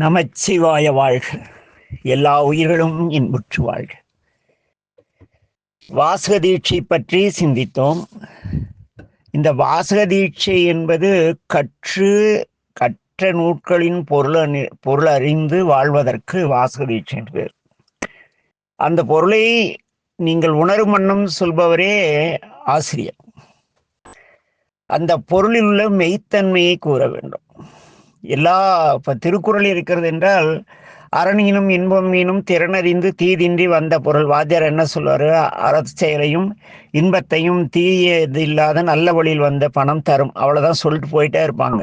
நமச்சிவாய வாழ்க. எல்லா உயிர்களும் இன்புற்று வாழ்க. வாசக தீட்சை பற்றி சிந்தித்தோம். இந்த வாசக தீட்சை என்பது கற்ற நூட்களின் பொருள் அறிந்து வாழ்வதற்கு வாசக தீட்சை பேர். அந்த பொருளை நீங்கள் உணரும் வண்ணம் சொல்பவரே ஆசிரியர். அந்த பொருளில் உள்ள மெய்த்தன்மையை கூற வேண்டும். இப்ப திருக்குறள் இருக்கிறது என்றால், அறனீனும் இன்பம் மீனும் திறனறிந்து தீதின்றி வந்த பொருள். வாத்தியார் என்ன சொல்வாரு? அறச்செயலையும் இன்பத்தையும் தீயது இல்லாத நல்ல வழியில் வந்த பணம் தரும். அவ்வளவுதான் சொல்லிட்டு போயிட்டே இருப்பாங்க.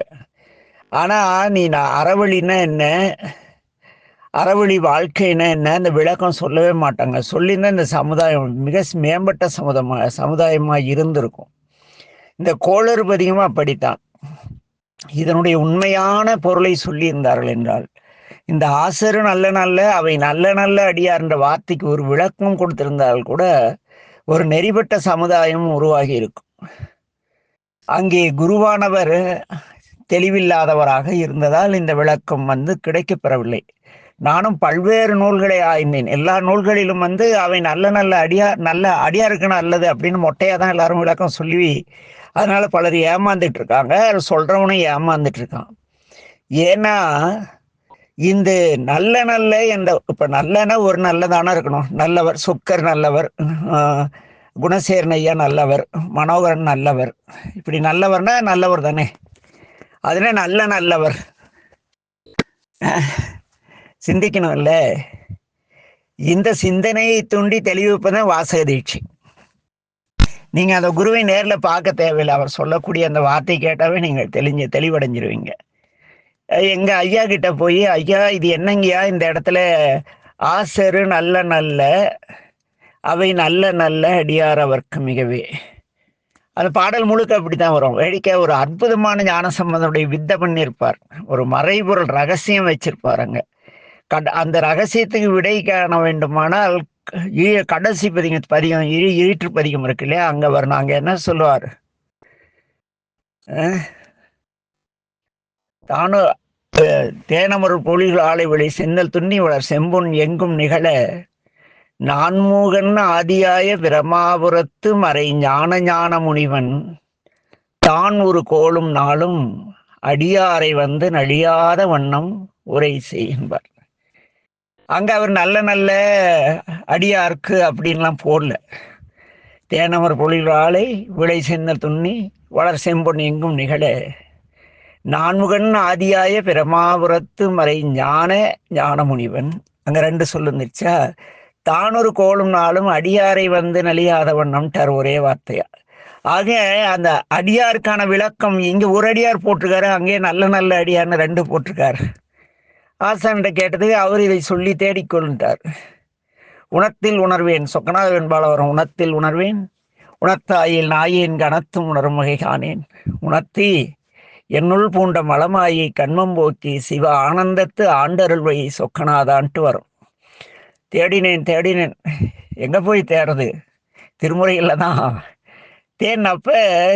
ஆனா நீ அறவழின்னா என்ன, அறவழி வாழ்க்கைன்னா என்ன, அந்த விளக்கம் சொல்லவே மாட்டாங்க. சொல்லியிருந்தா இந்த சமுதாயம் மிக மேம்பட்ட சமுதாயமா இருந்திருக்கும். இந்த கோளறு பதிகமும் அப்படித்தான். இதனுடைய உண்மையான பொருளை சொல்லியிருந்தார்கள் என்றால், இந்த ஆசரு நல்ல அவை நல்ல அடியார் என்ற வார்த்தைக்கு ஒரு விளக்கம் கொடுத்திருந்தால் கூட ஒரு நெறிப்பட்ட சமுதாயம் உருவாகி இருக்கும். அங்கே குருவானவர் தெளிவில்லாதவராக இருந்ததால் இந்த விளக்கம் கிடைக்கப்பெறவில்லை. நானும் பல்வேறு நூல்களை ஆய்ந்தேன். எல்லா நூல்களிலும் அவை நல்ல அடியாருக்கு நல்லது அப்படின்னு மொட்டையா தான் எல்லாரும் விளக்கம் சொல்லி, அதனால பலர் ஏமாந்துட்டு இருக்காங்க. சொல்றவனும் ஏமாந்துட்டு இருக்கான். ஏன்னா இந்த நல்ல என்ற இப்ப நல்லன ஒரு நல்லதான இருக்கணும். நல்லவர் சொக்கர் நல்லவர், குணசேகரன் ஐயா நல்லவர், மனோகரன் நல்லவர். இப்படி நல்லவர்னா நல்லவர் தானே. அதுல நல்லவர் சிந்திக்கணும் இல்ல. இந்த சிந்தனையை தூண்டி தெளிவிப்பதான் வாசக தீட்சை. நீங்க அந்த குருவை நேர்ல பார்க்க தேவையில்லை. அவர் சொல்லக்கூடிய அந்த வார்த்தை கேட்டாவே நீங்கள் தெளிவடைஞ்சிருவீங்க. எங்க ஐயா கிட்ட போய், ஐயா இது என்னங்கய்யா இந்த இடத்துல ஆசரு நல்ல அவை நல்ல அடியார் அவர்க்கு மிகவே. அந்த பாடல் முழுக்க அப்படித்தான் வரும். வேடிக்கை ஒரு அற்புதமான ஞானசம்பந்தனுடைய வித்தை பண்ணியிருப்பார். ஒரு மறைபொருள் ரகசியம் வச்சிருப்பார். அங்க அந்த ரகசியத்துக்கு விடை காண வேண்டுமானால் கடைசி பதிகம் ஈற்று பதிகம் இருக்கு இல்லையா, அங்க வரணும். அங்க என்ன சொல்லுவார்? தானு தேனமருள் பொழிகள் ஆலை வெளி சென்னல் துண்ணி வளர் செம்பொன் எங்கும் நிகழ நான்மூகன் ஆதியாய பிரமாபுரத்து மறை ஞான முனிவன் தான் ஒரு கோளும் நாளும் அடியாரை நழியாத வண்ணம் உரை செய்கின்றார். அங்க அவர் நல்ல அடியாருக்கு அப்படின்லாம் போடல. தேனமர் பொழில் ஆலை விளை சென்னல் துண்ணி வளர் செம்பொன் எங்கும் நிகழ நான்முகன் ஆதியாய பிரமாபுரத்து மறை ஞான முனிவன். அங்க ரெண்டு சொல்லுந்துச்சா. தானொரு கோளும் நாளும் அடியாரை நலியாத வண்ணம்ட்டார் ஒரே வார்த்தையா. ஆக அந்த அடியாருக்கான விளக்கம் இங்க ஒரு அடியார் போட்டிருக்காரு, அங்கே நல்ல அடியார்னு ரெண்டு போட்டிருக்காரு. ஆசான்கிட்ட கேட்டதுக்கு அவர் இதை சொல்லி தேடிக்கொள்கிறார். உணத்தில் உணர்வேன் சொக்கனாக வெண்பாளவரும் உணத்தில் உணர்வேன் உணர்த்தாயில் நாயேன் கனத்தும் உணரும் வகை காணேன். உணர்த்தி என்னுள் பூண்ட மலமாயை கண்மம் போக்கி சிவ ஆனந்தத்து ஆண்டருள் வழி சொக்கனாதான்ட்டு வரும். தேடினேன் எங்க போய் தேடுறது? திருமுறையில தான் தேடினப்ப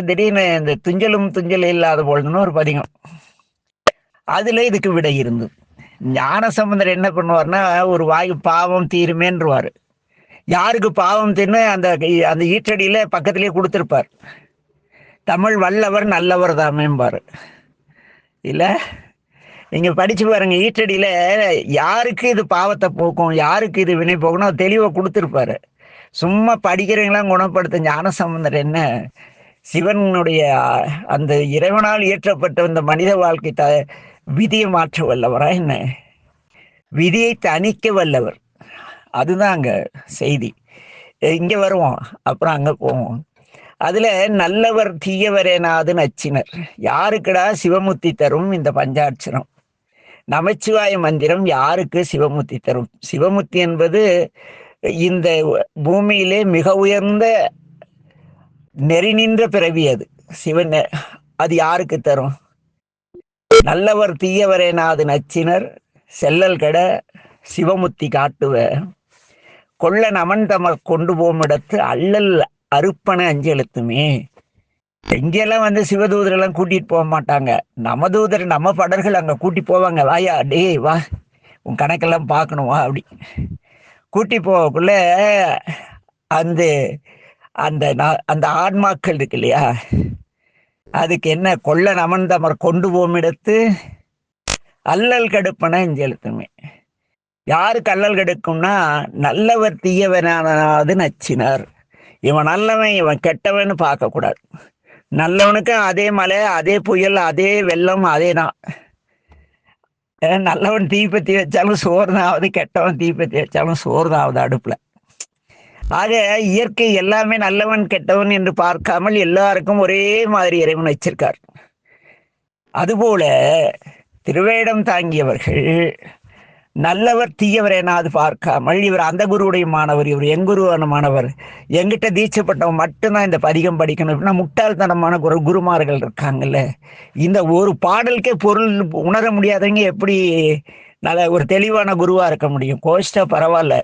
திடீர்னு இந்த துஞ்சலும் இல்லாத பொழுதுன்னு ஒரு பதிகம், அதுல இதுக்கு விடை இருந்தது. ஞான சம்பந்தர் என்ன பண்ணுவார்னா, ஒரு பாவம் தீருமேன்றுவாரு. யாருக்கு பாவம் தீர்னு அந்த ஈற்றடியில பக்கத்திலேயே கொடுத்திருப்பார். தமிழ் வல்லவர் நல்லவர் தாமேம்பாரு இல்ல. நீங்க படிச்சு பாருங்க, ஈற்றடியில யாருக்கு இது பாவத்தை போக்கும், யாருக்கு இது வினை போக்கணும் தெளிவா கொடுத்திருப்பாரு. சும்மா படிக்கிறவங்களாம் குணப்படுத்த ஞான சம்பந்தர் என்ன, சிவனுடைய அந்த இறைவனால் இயற்றப்பட்ட இந்த மனித வாழ்க்கை விதியை மாற்ற வல்லவரா என்ன, விதியை தணிக்க வல்லவர். அதுதான் அங்க செய்தி. இங்க வருவோம், அப்புறம் அங்க போவோம். அதுல நல்லவர் தீயவரேனாது நச்சினர். யாருக்குடா சிவமுத்தி தரும் இந்த பஞ்சாட்சரம்? நமச்சிவாய மந்திரம் யாருக்கு சிவமுத்தி தரும்? சிவமுத்தி என்பது இந்த பூமியிலே மிக உயர்ந்த நெறி நின்ற பிறவி. அது சிவன். அது யாருக்கு தரும்? நல்லவர் தீயவரேனாது நச்சினர் செல்லல் கெட சிவமுத்தி காட்டுவ கொள்ள நமன் தமர் கொண்டு போம் இடத்து அல்லல் அறுப்பன அஞ்செழுத்துமே. எங்கெல்லாம் வந்து சிவதூதரெல்லாம் கூட்டிட்டு போக மாட்டாங்க. நம்ம தூதர் நம்ம படர்கள் அங்க கூட்டி போவாங்க. வாயா டேய் வா, உன் கணக்கெல்லாம் பார்க்கணும் வா அப்படி கூட்டி போகக்குள்ள அந்த அந்த அந்த ஆன்மாக்கள் இருக்கு இல்லையா, அதுக்கு என்ன கொள்ள நமந்தமர் கொண்டு போம் இடத்து அல்லல் கடுப்பன செலுத்துமே. யாருக்கு அல்லல் கெடுக்கும்னா, நல்லவர் தீயவனானது நச்சினார். இவன் நல்லவன் இவன் கெட்டவன்னு பார்க்க கூடாது. நல்லவனுக்கு அதே மழை அதே புயல் அதே வெள்ளம் அதே தான். நல்லவன் தீப்பத்தி வச்சாலும் சோறு தான் ஆகுது, கெட்டவன் தீப்பத்தி வச்சாலும் சோறு தான் ஆகுது அடுப்புல. ஆக இயற்கை எல்லாமே நல்லவன் கெட்டவன் என்று பார்க்காமல் எல்லாருக்கும் ஒரே மாதிரி இறைவன் வச்சிருக்கார். அதுபோல திருவேடம் தாங்கியவர்கள் நல்லவர் தீயவர் எனாது பார்க்காமல், இவர் அந்த குருவுடைய மாணவர், இவர் என் குருவான மாணவர், எங்கிட்ட தீட்சைப்பட்டவன் மட்டும்தான் இந்த பதிகம் படிக்கணும் அப்படின்னா முட்டாள்தனமான குருமார்கள் இருக்காங்கல்ல. இந்த ஒரு பாடலுக்கே பொருள் உணர முடியாதவங்க எப்படி நல்ல ஒரு தெளிவான குருவா இருக்க முடியும்? கோஷ்டா பரவாயில்ல,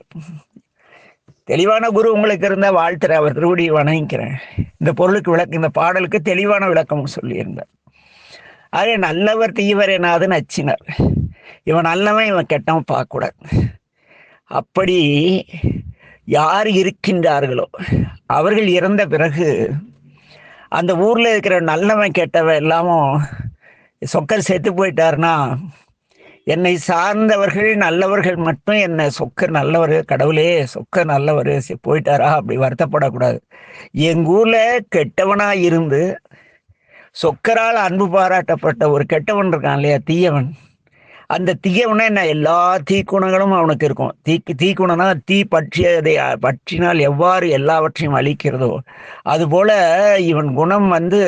தெளிவான குரு உங்களுக்கு இருந்தால் வாழ்த்துறேன், அவர் திருவடியை வணங்கிக்கிறேன். இந்த பொருளுக்கு விளக்கம், இந்த பாடலுக்கு தெளிவான விளக்கம் சொல்லியிருந்தார். ஆக நல்லவர் தீயவர் எனாது நச்சினார். இவன் நல்லவன் இவன் கெட்டவன் பார்க்கக்கூடாது. அப்படி யார் இருக்கின்றார்களோ அவர்கள் இறந்த பிறகு அந்த ஊர்ல இருக்கிற நல்லவன் கெட்டவன் எல்லாமும் சொக்கர் செத்து போயிட்டாருன்னா, என்னை சார்ந்தவர்கள் நல்லவர்கள் மட்டும் என்ன சொக்கர் நல்லவர், கடவுளே சொக்கர் நல்லவர் போயிட்டாரா அப்படி வருத்தப்படக்கூடாது. எங்க ஊர்ல கெட்டவனா இருந்து சொக்கரால் அன்பு பாராட்டப்பட்ட ஒரு கெட்டவன் இருக்கான் இல்லையா, தீயவன். அந்த தீயவனா என்ன, எல்லா தீக்குணங்களும் அவனுக்கு இருக்கும். தீக்குணம்னா தீ பற்றியதை பற்றினால் எவ்வாறு எல்லாவற்றையும் அழிக்கிறதோ அதுபோல இவன் குணம் வந்து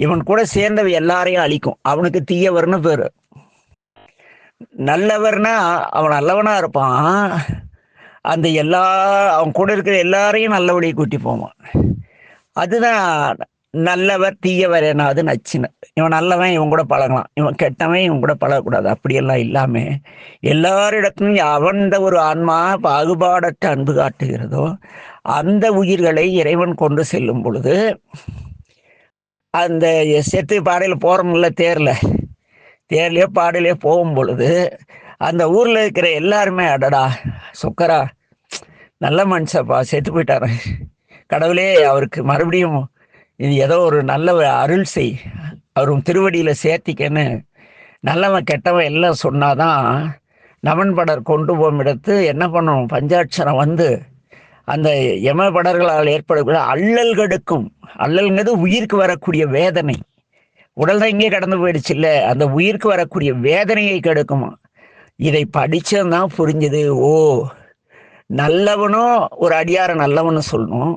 இவன் கூட சேர்ந்தவை எல்லாரையும் அழிக்கும். அவனுக்கு தீயவர்னு பேரு. நல்லவர்னா அவன் நல்லவனா இருப்பான், அந்த அவன் கூட இருக்கிற எல்லாரையும் நல்ல வழியை கூட்டி போவான். அதுதான் நல்லவர் தீயவர் எனாது நச்சினர். இவன் நல்லவன் இவன் கூட பழகலாம், இவன் கெட்டவன் இவன் கூட பழகக்கூடாது. அப்படியெல்லாம் இல்லாம எல்லாரிடத்திலும் அவன் ஒரு ஆன்மா பாகுபாடற்ற அன்பு காட்டுகிறதோ அந்த உயிர்களை இறைவன் கொண்டு செல்லும் பொழுது, அந்த செத்து பாடையில போறோம்ல, தேர்லயோ பாடையிலயோ போகும் பொழுது அந்த ஊர்ல இருக்கிற எல்லாருமே அடடா சொக்கரா நல்ல மனுஷப்பா செத்து போயிட்டாரு, கடவுளே அவருக்கு மறுபடியும் இது ஏதோ ஒரு நல்ல அருள் செய், அவரும் திருவடியில சேர்த்திக்கன்னு நல்லவன் கெட்டவன் எல்லாம் சொன்னாதான் நமன் படர் கொண்டு போகும் இடத்து என்ன பண்ணணும், பஞ்சாட்சரம் வந்து அந்த யம படர்களால் ஏற்படக்கூடிய அல்லல் கெடுக்கும். அல்லல்ங்கிறது உயிருக்கு வரக்கூடிய வேதனை. உடல் தான் இங்கே கடந்து போயிடுச்சு இல்லை, அந்த உயிருக்கு வரக்கூடிய வேதனையை கெடுக்குமா. இதை படிச்சதான் புரிஞ்சுது. ஓ, நல்லவனும் ஒரு அடியார நல்லவன்னு சொல்லணும்,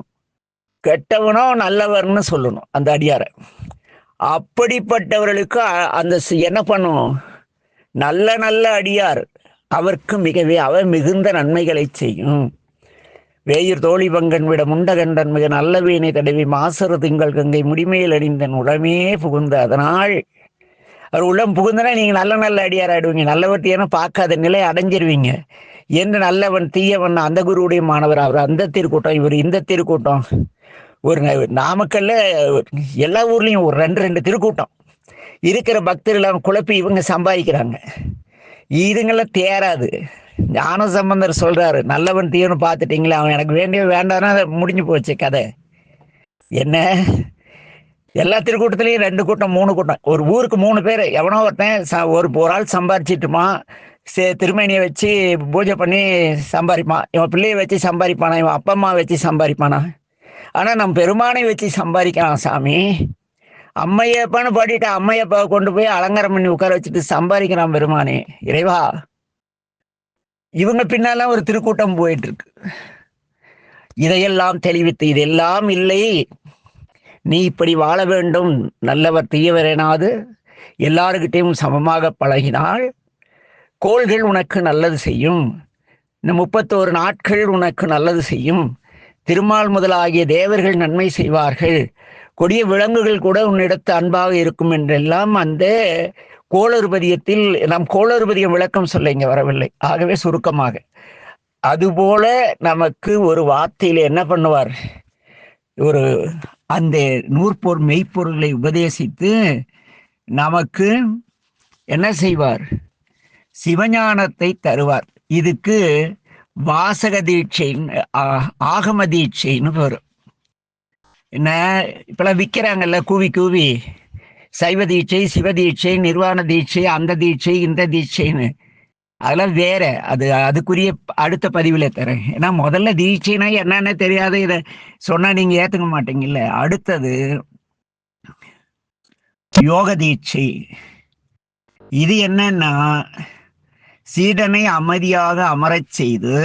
கெட்டவனோ நல்லவர்னு சொல்லணும் அந்த அடியார. அப்படிப்பட்டவர்களுக்கு அந்த என்ன பண்ணும், நல்ல நல்ல அடியார் அவருக்கு அவர் மிகுந்த நன்மைகளை செய்யும். வேயிர் தோழி பங்கன் விட முண்டகண்டன் மிக நல்ல வீணை தடவி மாசறு திங்கள் கங்கை முடிமையில் அணிந்தன் உடமே புகுந்த அதனால் அவர் உள்ளம் புகுந்தனா நீங்க நல்ல நல்ல அடியார் ஆயிடுவீங்க, நல்லவர் தீயன பார்க்காத நிலை அடைஞ்சிருவீங்க என்று. நல்லவன் தீயவன் அந்த குருவுடைய மாணவர், அவர் அந்த திருக்கூட்டம் இவர் இந்த திருக்கூட்டம். ஒரு நாமக்கல்ல எல்லா ஊர்லயும் ஒரு ரெண்டு திருக்கூட்டம் இருக்கிற பக்தர்கள் குழப்பி இவங்க சம்பாதிக்கிறாங்க. இதுங்கெல்லாம் தேராது. ஞான சம்பந்தர் சொல்றாரு, நல்லவன் தீயன்னு பார்த்துட்டீங்களா, அவன் எனக்கு வேண்டிய வேண்டாம்னா முடிஞ்சு போச்சு கதை. என்ன எல்லா திருக்கூட்டத்திலையும் 2 கூட்டம் 3 கூட்டம், ஒரு ஊருக்கு 3 பேர். எவனோ ஒருத்தன் ஒரு ஆள் சம்பாரிச்சிட்டுமா, திருமேனியை வச்சு பூஜை பண்ணி சம்பாதிப்பான், இவன் பிள்ளையை வச்சு சம்பாதிப்பானா, இவன் அப்பா அம்மா வச்சு சம்பாதிப்பானா. ஆனா நம்ம பெருமானை வச்சு சம்பாதிக்கலாம் சாமி. அம்மையப்பான்னு பாடிட்டு அம்மையப்பாவை கொண்டு போய் அலங்காரம் பண்ணி உட்கார வச்சுட்டு சம்பாதிக்கிறான் பெருமானே. இறைவா, இவங்க பின்னால ஒரு திருக்கூட்டம் போயிட்டு இருக்கு. இதையெல்லாம் தெளிவித்து, இதெல்லாம் இல்லை, நீ இப்படி வாழ வேண்டும், நல்லவர் தீயவர் எனாது எல்லாருக்கிட்டையும் சமமாக பழகினால் கோள்கள் உனக்கு நல்லது செய்யும், இந்த 31 நாட்கள் உனக்கு நல்லது செய்யும், திருமால் முதலாகிய தேவர்கள் நன்மை செய்வார்கள், கொடிய விலங்குகள் கூட உன்னிடத்து அன்பாக இருக்கும் என்றெல்லாம் அந்த கோளறுபதியத்தில் நாம் கோளறுபதியம் விளக்கம் சொல்ல இங்க வரவில்லை. ஆகவே சுருக்கமாக அதுபோல நமக்கு ஒரு வார்த்தையில என்ன பண்ணுவார், ஒரு அந்த மெய்ப்பொருளை உபதேசித்து நமக்கு என்ன செய்வார்? சிவஞானத்தை தருவார். இதுக்கு வாசக தீட்சைன்னு ஆகம தீட்சைன்னு வரும். என்ன இப்பெல்லாம் விற்கிறாங்கல்ல கூவி கூவி, சைவ தீட்சை, சிவ தீட்சை, நிர்வாண தீட்சை, அந்த தீட்சை, இந்த தீட்சைன்னு. அதெல்லாம் வேற. அதுக்குரிய அடுத்த பதிவில் தரேன். ஏன்னா முதல்ல தீட்சைனா என்னன்னு தெரியாத இதை சொன்னா நீங்க ஏத்துக்க மாட்டீங்கல்ல. அடுத்தது யோக தீட்சை. இது என்னன்னா, சீடனை அமைதியாக அமரச் செய்து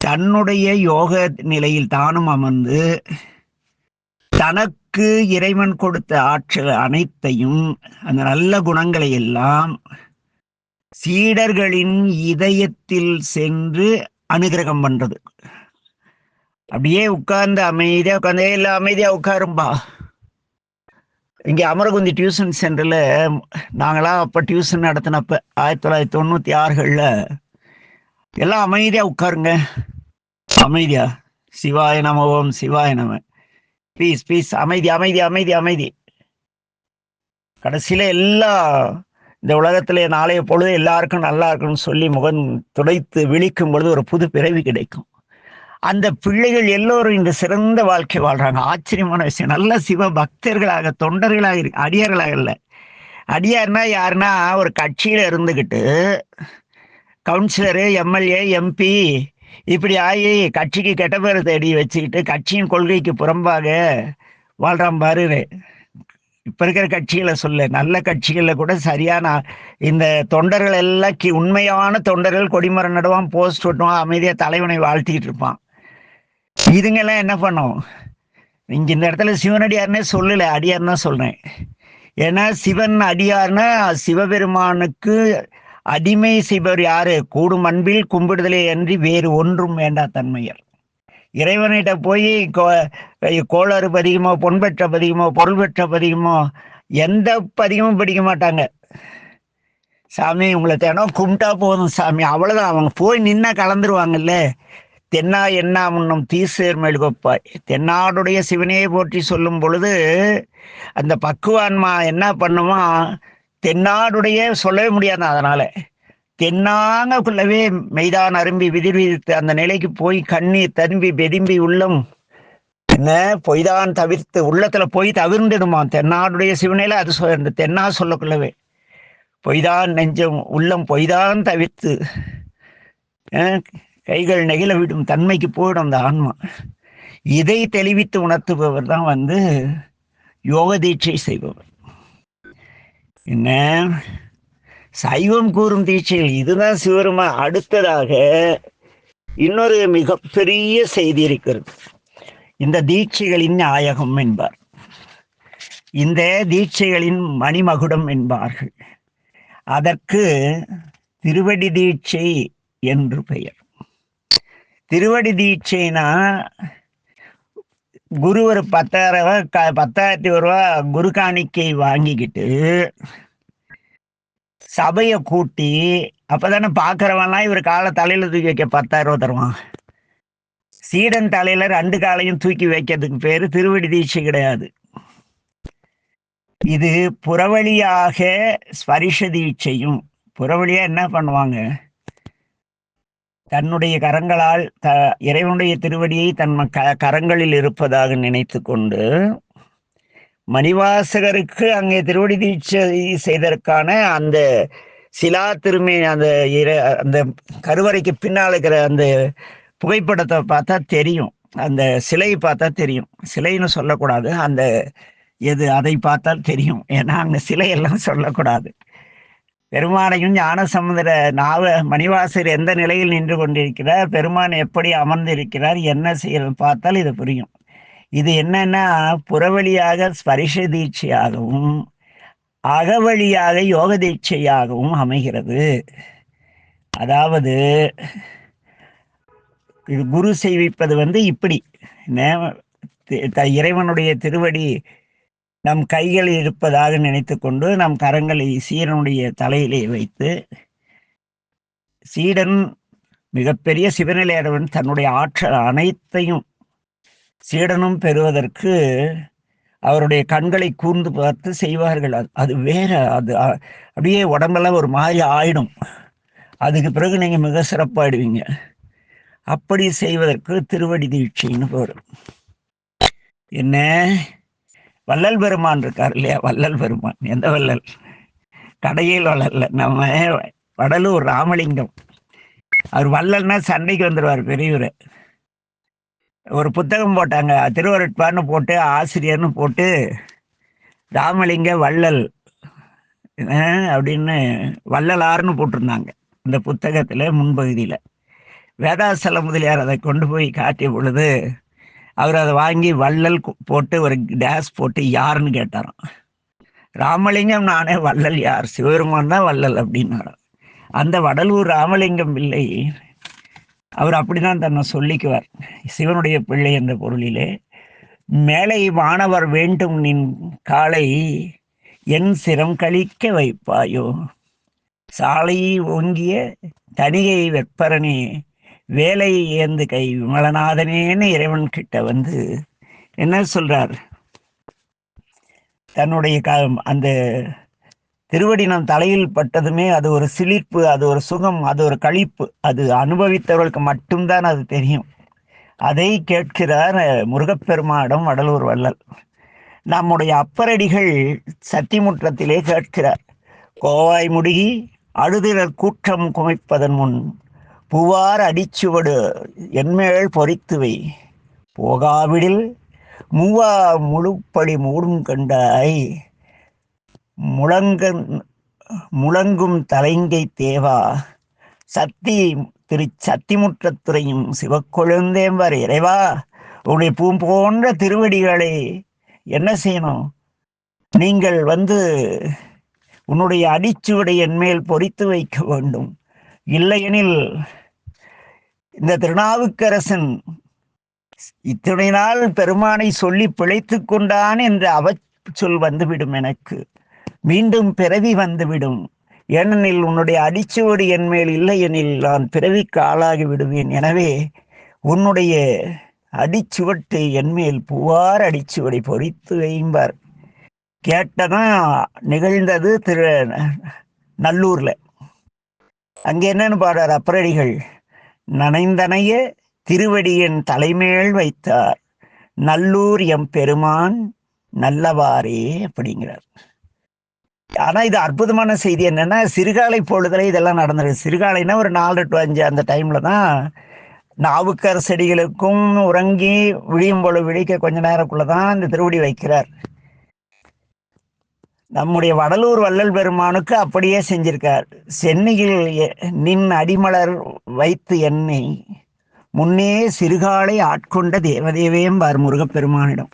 தன்னுடைய யோக நிலையில் தானும் அமர்ந்து தனக்கு இறைவன் கொடுத்த ஆற்றல் அனைத்தையும், அந்த நல்ல குணங்களை எல்லாம் சீடர்களின் இதயத்தில் சென்று அனுகிரகம் பண்றது. அப்படியே உட்கார்ந்து அமைதியா உட்கார்ந்து, எல்லாம் அமைதியா உட்காரும்பா. இங்கே அமரகுந்தி டியூஷன் சென்டர்ல நாங்களாம் அப்ப டியூஷன் நடத்தினப்ப 1996களில் எல்லாம் அமைதியா உட்காருங்க, அமைதியா, சிவாய நம ஓம் சிவாய நம, பீஸ் பீஸ், அமைதி அமைதி அமைதி அமைதி. கடைசியில எல்லா இந்த உலகத்திலே நாளைய பொழுது எல்லாருக்கும் நல்லா இருக்குன்னு சொல்லி முகம் துடைத்து விழிக்கும் பொழுது ஒரு புது பிறவி கிடைக்கும். அந்த பிள்ளைகள் எல்லோரும் இந்த சிறந்த வாழ்க்கை வாழ்றாங்க. ஆச்சரியமான விஷயம். நல்ல சிவ பக்தர்களாக, தொண்டர்களாக இருக்கு. அடியார்களாக இல்லை. அடியார்னா யாருன்னா, ஒரு கட்சியில இருந்துகிட்டு கவுன்சிலரு, எம்எல்ஏ, எம்பி இப்படி ஆகி கட்சிக்கு கெட்ட பேரை தேடி வச்சுக்கிட்டு கட்சியின் கொள்கைக்கு புறம்பாக வாழ்றான் பாரு. இப்ப இருக்கிற கட்சிகளை சொல்ல, நல்ல கட்சிகள்ல கூட சரியான இந்த தொண்டர்கள் எல்லாம் உண்மையான தொண்டர்கள் கொடிமரம் நடுவான், போஸ்ட் ஓட்டுவான், அமைதியா தலைவனை வாழ்த்திக்கிட்டு இருப்பான். இதுங்கெல்லாம் என்ன பண்ணும்? இங்க இந்த இடத்துல சிவனடியார்னே சொல்லல, அடியார்னா சொல்றேன். ஏன்னா சிவன் அடியார்னா சிவபெருமானுக்கு அடிமை செய்பவர் யாரு? கூடும் அன்பில் கும்பிடுதலே அன்றி வேறு ஒன்றும் வேண்டா தன்மையர். இறைவனிட்ட போய் கோளறு பதிகமோ, பொன் பெற்ற பதிகமோ, பொருள் பெற்ற பதிகமோ, எந்த பதிகமும் படிக்க மாட்டாங்க. சாமி உங்களை தினம் கும்பிட்டா போதும் சாமி, அவ்வளவுதான். அவங்க போய் நின்னா கலந்துருவாங்கல்ல. தென்னா என்ன முன்னும் தீசேர் மெழுகப்பாய், தென்னாடுடைய சிவனையே போற்றி சொல்லும் பொழுது அந்த பக்குவான்மா என்ன பண்ணுமா, தென்னாடுடைய சொல்லவே முடியாது. அதனால தென்னாங்கக்குள்ளவே மெய்தான் அரும்பி விதிர் விதித்து அந்த நிலைக்கு போய் கண்ணீர் தரும்பி வெதும்பி உள்ளம் என்ன பொய்தான் தவிர்த்து உள்ளத்துல போய் தவிர்ந்துடுமா. தென்னாடுடைய சிவனையில அது இந்த தென்னா சொல்லக்குள்ளவே பொய்தான் நெஞ்சம் உள்ளம் பொய்தான் தவிர்த்து கைகள் நெகிழ விடும் தன்மைக்கு போயிடும் அந்த ஆன்மா. இதை தெளிவித்து உணர்த்துபவர் தான் யோக தீட்சை செய்பவர். என்ன சைவம் கூறும் தீட்சைகள் இதுதான் சிவருமா. அடுத்ததாக இன்னொரு மிகப்பெரிய செய்தி இருக்கிறது. இந்த தீட்சைகளின் நாயகம் என்பார், இந்த தீட்சைகளின் மணிமகுடம் என்பார்கள். அதற்கு திருவடி தீட்சை என்று பெயர். திருவடி தீட்சைனா குரு ஒரு 10,000 ரூபா குரு காணிக்கை வாங்கிக்கிட்டு சபையை கூட்டி, அப்பதானே பாக்குறவன்லாம் இவர் காலை தலையில தூக்கி வைக்க 10,000 ரூபா தருவான். சீடன் தலையில 2 காலையும் தூக்கி வைக்கிறதுக்கு பேரு திருவடி தீட்சை கிடையாது. இது புறவழியாக ஸ்பரிஷ தீட்சையும். புறவழியா என்ன பண்ணுவாங்க, தன்னுடைய கரங்களால் இறைவனுடைய திருவடியை தன் கரங்களில் இருப்பதாக நினைத்து கொண்டு மணிவாசகருக்கு அங்கே திருவடி தீட்சை செய்ததற்கான அந்த சிலா திருமே அந்த கருவறைக்கு பின்னால் இருக்கிற அந்த புகைப்படத்தை பார்த்தா தெரியும், அந்த சிலை பார்த்தா தெரியும். சிலைன்னு சொல்லக்கூடாது, அந்த அதை பார்த்தால் தெரியும். ஏன்னா அங்க சிலையெல்லாம் சொல்லக்கூடாது. பெருமானையும் ஞானசமுதர மணிவாசர் எந்த நிலையில் நின்று கொண்டிருக்கிறார், பெருமான் எப்படி அமர்ந்திருக்கிறார், என்ன செய்யறது பார்த்தால் இது புரியும். இது என்னன்னா புறவழியாக ஸ்பரிஷ தீட்சையாகவும் அகவழியாக யோக தீட்சையாகவும் அமைகிறது. அதாவது இது குரு செய்விப்பது இப்படி இறைவனுடைய திருவடி நம் கைகளில் இருப்பதாக நினைத்து கொண்டு நம் கரங்களை சீடனுடைய தலையிலே வைத்து, சீடன் மிகப்பெரிய சிவநிலையடவன் தன்னுடைய ஆற்றல் அனைத்தையும் சீடனும் பெறுவதற்கு அவருடைய கண்களை கூர்ந்து பார்த்து செய்வார்கள். அது வேற. அது அப்படியே உடம்பெல்லாம் ஒரு மாதிரி ஆயிடும். அதுக்கு பிறகு நீங்க மிக சிறப்பாயிடுவீங்க. அப்படி செய்வதற்கு திருவடி தீட்சைன்னு வரும். என்ன, வள்ளல் பெருமான் இருக்கார் இல்லையா? வள்ளல் பெருமான் எந்த வள்ளல்? கடையில் வள்ளல்ல, நம்ம வடலூர் ராமலிங்கம். அவர் வள்ளல்னா சண்டைக்கு வந்துடுவார் பெரியவர். ஒரு புத்தகம் போட்டாங்க, திருவருட்பான்னு போட்டு ஆசிரியர்னு போட்டு ராமலிங்க வள்ளல் அப்படின்னு வள்ளலார்னு போட்டிருந்தாங்க இந்த புத்தகத்தில் முன்பகுதியில். வேதாசல முதலியார் அதை கொண்டு போய் காட்டிய பொழுது அவர் அதை வாங்கி வள்ளல் போட்டு ஒரு டேஸ் போட்டு யாருன்னு கேட்டாராம். ராமலிங்கம் நானே, வள்ளல் யார்? சிவபெருமான் தான் வள்ளல் அப்படின்னாராம். அந்த வடலூர் ராமலிங்கம் பிள்ளை அவர் அப்படிதான் தன்னை சொல்லிக்குவார், சிவனுடைய பிள்ளை என்ற பொருளிலே. மேலை வானவர் வேண்டும் நின் காலை என் சிரம் கழிக்க வைப்பாயோ, சாலையை ஓங்கிய தனிகை வெப்பரனே வேலை ஏந்து கை விமலநாதனேன்னு இறைவன் கிட்ட வந்து என்ன சொல்றார்? தன்னுடைய அந்த திருவடி நம் தலையில் பட்டதுமே அது ஒரு சிலிர்ப்பு, அது ஒரு சுகம், அது ஒரு களிப்பு. அது அனுபவித்தவர்களுக்கு மட்டும்தான் அது தெரியும். அதை கேட்கிறார் முருகப்பெருமானிடம் வடலூர் வள்ளல். நம்முடைய அப்பரடிகள் சத்திமுற்றத்திலே கேட்கிறார், கோவாய் முடுகி அழுதிரர் கூற்றம் குமைப்பதன் முன் பூவார் அடிச்சுவடு என்மேல் பொறித்துவை போகாவிடில் மூவா முழுப்படி மூடும் கண்டாய் முழங்கும் தலைங்கை தேவா சத்தி சத்திமுற்றத்துறையும் சிவக்கொழுந்தேம்பர் இறைவா, உடைய போன்ற திருவடிகளை என்ன செய்யணும்? நீங்கள் வந்து உன்னுடைய அடிச்சுவடை என்மேல் பொறித்து வைக்க வேண்டும். இல்லையெனில் இந்த திருநாவுக்கரசன் இத்தனை நாள் பெருமானை சொல்லி பிழைத்து கொண்டான் என்ற அவச்சொல் வந்துவிடும், எனக்கு மீண்டும் பிறவி வந்துவிடும். ஏனெனில் உன்னுடைய அடிச்சுவடு என்மேல் இல்லை எனில் நான் பிறவிக்கு ஆளாகி விடுவேன். எனவே உன்னுடைய அடிச்சுவட்டை என்மேல் பூவார் அடிச்சுவடை பொறித்து வைம்பார். கேட்டதான் நிகழ்ந்தது நல்லூர்ல. அங்க என்னன்னு பாடுறார் அப்பரடிகள்? நனைந்தனைய திருவடியின் தலைமேல் வைத்தார் நல்லூர் எம் பெருமான் நல்லவாரே அப்படிங்கிறார். ஆனா இது அற்புதமான செய்தி என்னன்னா, சிறுகாலை பொழுதுல இதெல்லாம் நடந்திருக்கு. சிறுகாலைன்னா ஒரு 4 to 5 அந்த டைம்ல தான் நாவுக்கரசடிகளுக்கும் உறங்கி விழியும் பொழுது விழிக்க கொஞ்ச நேரக்குள்ளதான் இந்த திருவடி வைக்கிறார். நம்முடைய வடலூர் வள்ளல் பெருமானுக்கு அப்படியே செஞ்சிருக்கார். சென்னையில் நின் அடிமலர் வைத்து என்னை முன்னே சிறுகாலை ஆட்கொண்ட தேவதேவேம்பார் முருகப்பெருமானிடம்.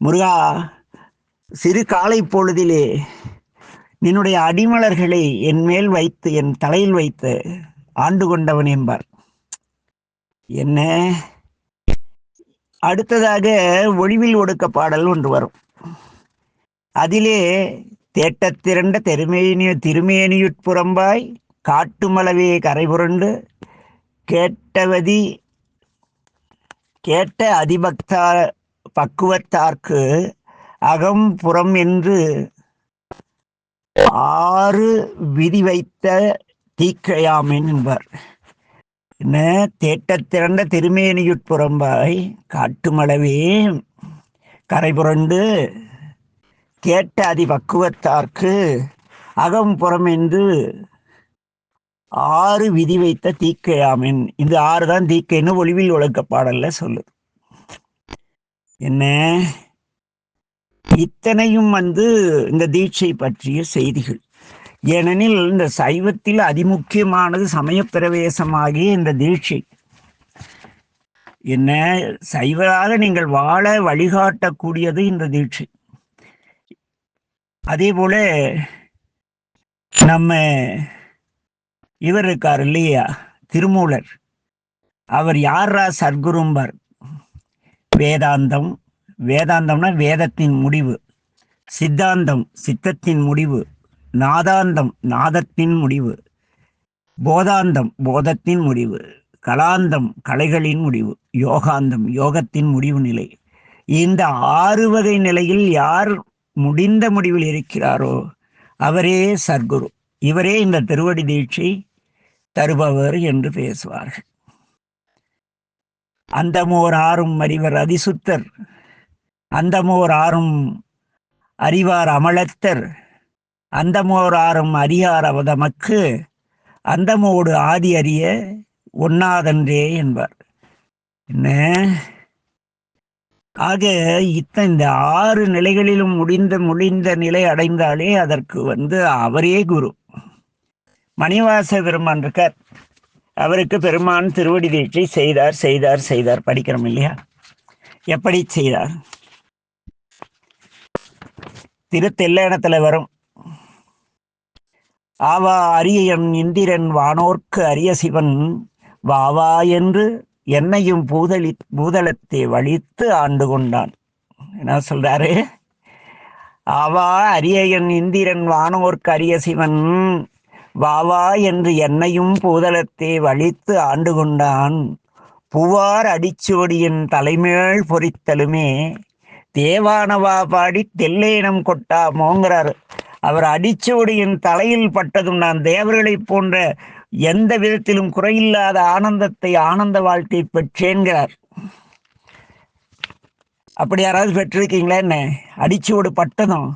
முருகா, சிறு காலை பொழுதிலே நின்னுடைய அடிமலர்களை என் மேல் வைத்து என் தலையில் வைத்து ஆண்டு கொண்டவன் என்பார். என்ன, அடுத்ததாக ஒளிவில் ஒடுக்க பாடல் ஒன்று வரும். அதிலே தேட்டத்திரண்ட திருமேனியுட்புறம்பாய் காட்டுமளவே கரைபுரண்டு கேட்ட அதிபக்தார் பக்குவத்தார்க்கு அகம் புறம் என்று 6 விதி வைத்த தீக்கையாமேன் என்பார். என்ன, தேட்டத்திரண்ட திருமேனியுட்புறம்பாய் காட்டுமளவே கரைபுரண்டு கேட்ட அதி பக்குவத்தார்க்கு அகம் புறம் என்று 6 விதி வைத்த தீக்கையாமின். இந்த 6 தான் தீக்கைன்னு ஒளிவில் ஒழுக்க பாடல்ல சொல்லுது. என்ன, இத்தனையும் இந்த தீட்சை பற்றிய செய்திகள். ஏனெனில் இந்த சைவத்தில் அதிமுக்கியமானது சமய பிரவேசமாகிய இந்த தீட்சை. என்ன, சைவராக நீங்கள் வாழ வழிகாட்டக்கூடியது இந்த தீட்சை. அதே போல நம்ம இவர் இருக்கார் இல்லையா, திருமூலர். அவர் யாரா சர்க்குரும்பார். வேதாந்தம், வேதாந்தம்னா வேதத்தின் முடிவு. சித்தாந்தம், சித்தத்தின் முடிவு. நாதாந்தம், நாதத்தின் முடிவு. போதாந்தம், போதத்தின் முடிவு. கலாந்தம், கலைகளின் முடிவு. யோகாந்தம், யோகத்தின் முடிவு நிலை. இந்த 6 வகை நிலையில் யார் முடிந்த முடிவில் இருக்கிறாரோ அவரே சர்க்குரு. இவரே இந்த திருவடி தீட்சை தருபவர் என்று பேசுவார்கள். அந்தமோர் ஆறும் அறிவர் அதிசுத்தர், அந்தமோர் ஆறும் அறிவார் அமலத்தர், அந்தமோர் ஆறும் அறியார் அவதமக்கு, அந்தமோடு ஆதி அறிய ஒண்ணாதன்றே என்பார். என்ன ஆக இந்த 6 நிலைகளிலும் முடிந்த நிலை அடைந்தாலே அதற்கு அவரே குரு. மணிவாச பெருமான் இருக்கார், அவருக்கு பெருமான் திருவடி தீட்சை செய்தார் படிக்கிறோம் இல்லையா? எப்படி செய்தார்? திருத்தெல்லணத்துல வரும், ஆவா அரியன் இந்திரன் வானோர்க்கு அரிய சிவன் வாவா என்று என்னையும் பூதளத்தை வலித்து ஆண்டு கொண்டான். என்ன சொல்றாரு? ஆவா அரியன் இந்திரன் வானோர்க்கு அரிய சிவன் வாவா என்று என்னையும் பூதளத்தை வலித்து ஆண்டு கொண்டான். பூவார் அடிச்சுவடியின் தலைமேல் பொறித்தலுமே தேவானவா பாடி தெல்லேனம் கொட்டாமோங்கிறார். அவர் அடிச்சுவடியின் தலையில் பட்டதும் நான் தேவர்களைப் போன்ற எந்த விதத்திலும் குறையில்லாத ஆனந்த வாழ்க்கை பெற்றேன்கிறார். அப்படி யாராவது பெற்றிருக்கீங்களா? என்ன அடிச்சுவடு பட்டதும்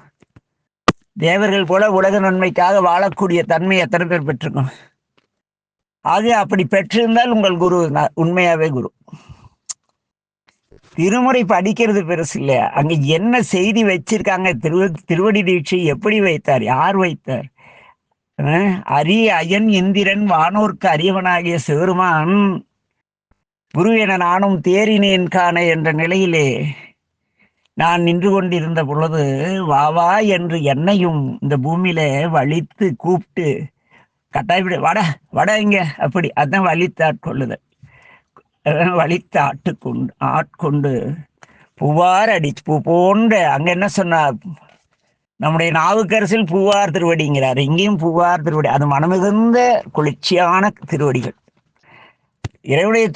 தேவர்கள் போல உலக நன்மைக்காக வாழக்கூடிய தன்மை எத்தனை பேர் பெற்றிருக்கோம்? ஆக அப்படி பெற்றிருந்தால் உங்கள் குரு உண்மையாவே குரு. திருமுறை படிக்கிறது பெருசு இல்லையா? அங்க என்ன செய்தி வச்சிருக்காங்க? திருவடி தீட்சை எப்படி வைத்தார்? யார் வைத்தார்? அயன் இந்திரன் வானோர்க்கு அரியவனாகிய சிவருமான் குரு என நானும் தேறினேன் காண என்ற நிலையிலே நான் நின்று கொண்டிருந்த பொழுது வாவா என்று என்னையும் இந்த பூமியில வலித்து கூப்பிட்டு கட்டாய வட இங்க அப்படி அதான் வலித்து ஆட்கொண்டு பூவார் அடிச்சு பூ போன்ற அங்க என்ன சொன்னார்? நம்முடைய நாவுக்கரசில் பூவார் திருவடிங்கிறார், இங்கேயும் பூவார் திருவடி. அது மனமிகுந்த குளிர்ச்சியான திருவடிகள். இறைவனுடைய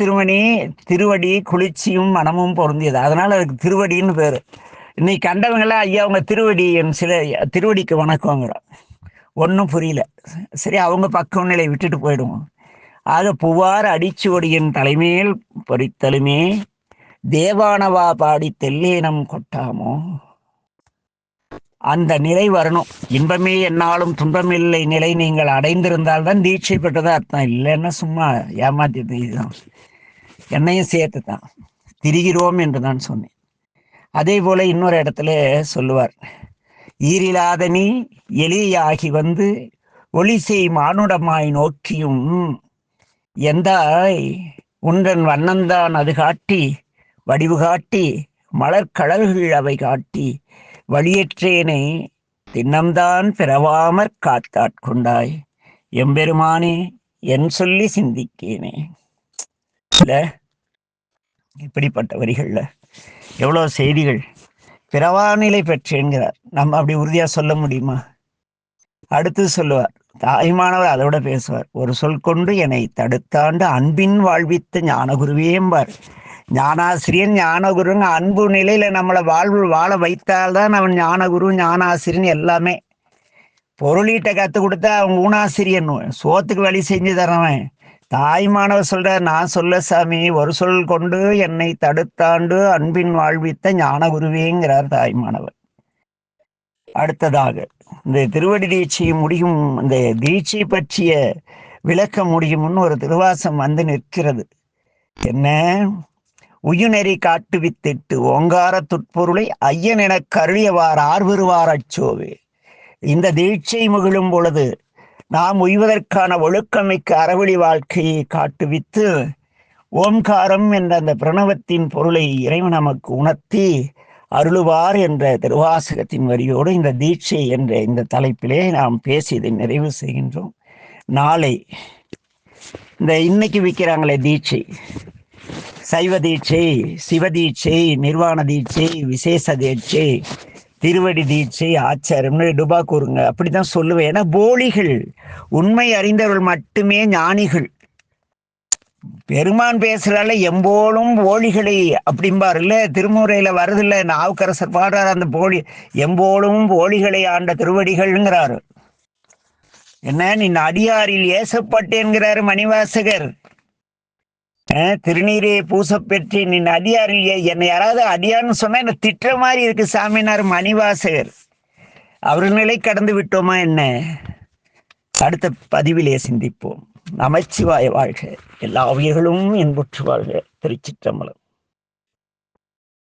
திருவடி குளிர்ச்சியும் மனமும் பொருந்தியது, அதனால அதுக்கு திருவடின்னு பேரு. இன்னைக்கு கண்டவங்களாம் ஐயா அவங்க திருவடி சில திருவடிக்கு வணக்கங்கிறோம். ஒன்றும் புரியல. சரி, அவங்க பக்கம் நிலை விட்டுட்டு போயிடுவோம். ஆக பூவார் அடிச்சுவடியின் தலைமேல் பொறித்தலுமே தேவானவா பாடி தெல்லேனம் கொட்டாமோ, அந்த நிலை வரணும். இன்பமே என்னாலும் துன்பமில்லை நிலை நீங்கள் அடைந்திருந்தால்தான் தீட்சை பெற்றதா அர்த்தம். இல்லைன்னா சும்மா ஏமாத்திட்டு இதுதான், என்னையும் சேர்த்து தான் திரிகிறோம் என்று தான் சொன்னேன். அதே போல இன்னொரு இடத்துல சொல்லுவார், ஈரிலாத நீ எளியாகி ஒளிசெய் மானுடமாய் நோக்கியும் எந்தாய் உன்றன் வண்ணந்தான் அது காட்டி வடிவு காட்டி மலர்கடல்கள் அவை காட்டி வழியற்றேனை திண்ணம்தான் பிறவாமற் காத்தாட்கொண்டாய் எம்பெருமானே என் சொல்லி சிந்திக்கேனே. இல்ல இப்படிப்பட்ட வரிகள்ல எவ்வளவு செய்திகள். பிறவாநிலை பெற்றேன்கிறார். நம்ம அப்படி உறுதியா சொல்ல முடியுமா? அடுத்து சொல்லுவார், தாய்மானவர் அதோட பேசுவார், ஒரு சொல் கொண்டு என்னை தடுத்தாண்டு அன்பின் வாழ்வித்த ஞானகுருவேம்பார். ஞானாசிரியன் ஞானகுருங்க அன்பு நிலையில நம்மளை வாழ வைத்தால்தான் அவன் ஞானகுரு ஞானாசிரியன் எல்லாமே. பொருளீட்ட கத்து கொடுத்தா அவன் ஊனாசிரியன், சோத்துக்கு வழி செஞ்சு தரவன். தாய்மானவர் சொல்றார், நான் சொல்ல சாமி, ஒரு சொல் கொண்டு என்னை தடுத்தாண்டு அன்பின் வாழ்வித்த ஞானகுருவேங்கிறார் தாய்மானவர். அடுத்ததாக இந்த திருவடி தீட்சை முடியும், இந்த தீட்சை பற்றிய விளக்க முடியும்னு ஒரு திருவாசம் நிற்கிறது. என்ன? உயுநெறி காட்டுவித்திட்டு ஓங்கார துட்பொருளை ஐயன் என கருளியவார் ஆர்வருவார் அச்சோவே. இந்த தீட்சை முகிழும் பொழுது நாம் உய்வதற்கான ஒழுக்கமிக்க அறவழி வாழ்க்கையை காட்டுவித்து ஓம்காரம் என்ற அந்த பிரணவத்தின் பொருளை இறைவன் நமக்கு உணர்த்தி அருளுவார் என்ற திருவாசகத்தின் வரியோடு இந்த தீட்சை என்ற இந்த தலைப்பிலே நாம் பேசியதை நிறைவு செய்கின்றோம். நாளை இந்த இன்னைக்கு விற்கிறாங்களே தீட்சை, சைவ தீட்சை, சிவ தீட்சை, நிர்வாண தீட்சை, விசேஷ தீட்சை, திருவடி தீட்சை, ஆச்சாரம்னு டுபா கூறுங்க, அப்படித்தான் சொல்லுவேன். ஏன்னா போலிகள், உண்மை அறிந்தவர்கள் மட்டுமே ஞானிகள். பெருமான் பேசுறால எம்போலும் போலிகளை அப்படிம்பார் இல்ல, திருமுறையில வருது இல்ல, நாவுக்கரசர் பாடுறாரு அந்த போலி, எம்போலும் போலிகளை ஆண்ட திருவடிகள்ங்கிறாரு. என்ன, நின் அடியாரில் ஏசப்பட்டேன்கிறாரு மணிவாசகர். திருநீரே பூச பெற்று நின் அடியாரில் என்னை யாராவது அடியான்னு சொன்னா என்ன திட்டுற மாதிரி இருக்கு சாமினார் மணிவாசகர். அவர் நிலை கடந்து விட்டோமா என்ன? அடுத்த பதிவிலே சிந்திப்போம். நமச்சிவாய வாழ்க. எல்லா உயிர்களும் இன்புற்று வாழ்க. திருச்சிற்றம்பலம்.